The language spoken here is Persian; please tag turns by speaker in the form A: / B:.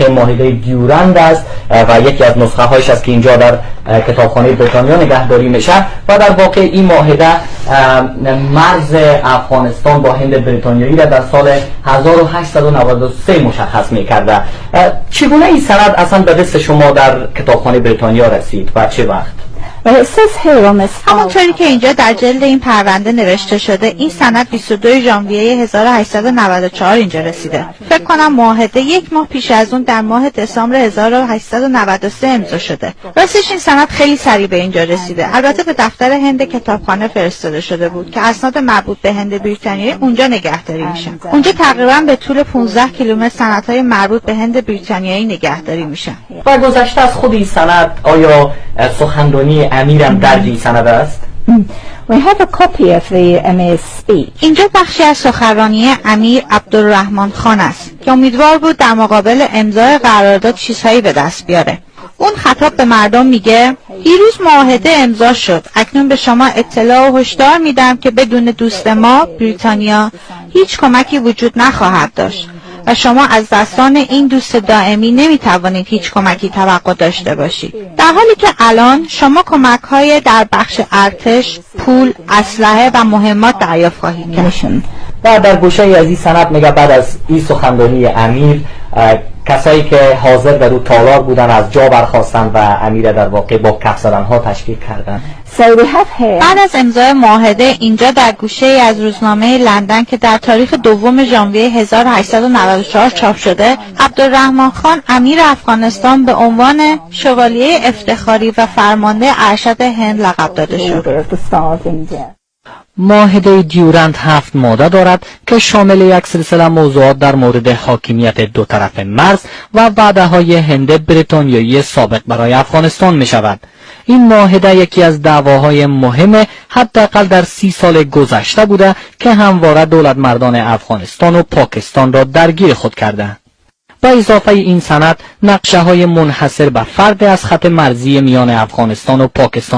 A: معاهده دیورند است و یکی از نسخه هایش است که اینجا در کتابخانه بریتانیا نگهداری میشه و در واقع این معاهده مرز افغانستان با هند بریتانیایی را در سال 1893 مشخص میکرده. چگونه این سند اصلا به دست شما در کتابخانه بریتانیا رسید و چه وقت؟
B: همونطوری که اینجا در جلد این پرونده نوشته شده، این سند 22 ژانویه 1894 اینجا رسیده. فکر کنم معاهده یک ماه پیش از اون در ماه دسامبر 1893 امضا شده. راستش این سند خیلی سریع به اینجا رسیده. البته به دفتر هند کتابخانه فرستاده شده بود که اسناد مربوط به هند بریتانیایی اونجا نگهداری میشن. اونجا تقریبا به طول 15 کیلومتر سندهای مربوط به هند بریتانیایی نگهداری میشن.
A: و گذشته از خود این سند آیا سخنرانی امیرم درج این سند است؟
C: We have a copy of the Amir's speech.
B: اینجا بخشی از سخنرانی امیر عبدالرحمن خان است که امیدوار بود در مقابل امضای قرارداد چیزهایی به دست بیاره. اون خطاب به مردم میگه دیروز معاهده امضا شد. اکنون به شما اطلاع و هشدار میدم که بدون دوست ما بریتانیا هیچ کمکی وجود نخواهد داشت و شما از دستان این دوست دائمی نمیتوانید هیچ کمکی توقع داشته باشید. در حالی که الان شما کمک‌های در بخش ارتش، پول، اسلحه و مهمات دریافت خواهید کرد.
A: و در گوشه از این سند میگه بعد از این سخنرانی امیر کسایی که حاضر در اون تالار بودن از جا برخاستن و امیر در واقع با کف زدن‌ها تشکیل کردن.
B: بعد از امضای معاهده اینجا در گوشه از روزنامه لندن که در تاریخ 2 ژانویه 1894 چاپ شده، عبدالرحمن خان امیر افغانستان به عنوان شوالیه افتخاری و فرمانده ارشد هند لقب داده شد.
D: معاهده دیورند 7 ماده دارد که شامل یک سلسله موضوعات در مورد حاکمیت دو طرف مرز و وعده‌های هند بریتانیایی سابق برای افغانستان می شود. این معاهده یکی از دعواهای مهم حداقل در 30 سال گذشته بوده که همواره دولت مردان افغانستان و پاکستان را درگیر خود کرده. با اضافه این سند نقشه های منحصر به فرد از خط مرزی میان افغانستان و پاکستان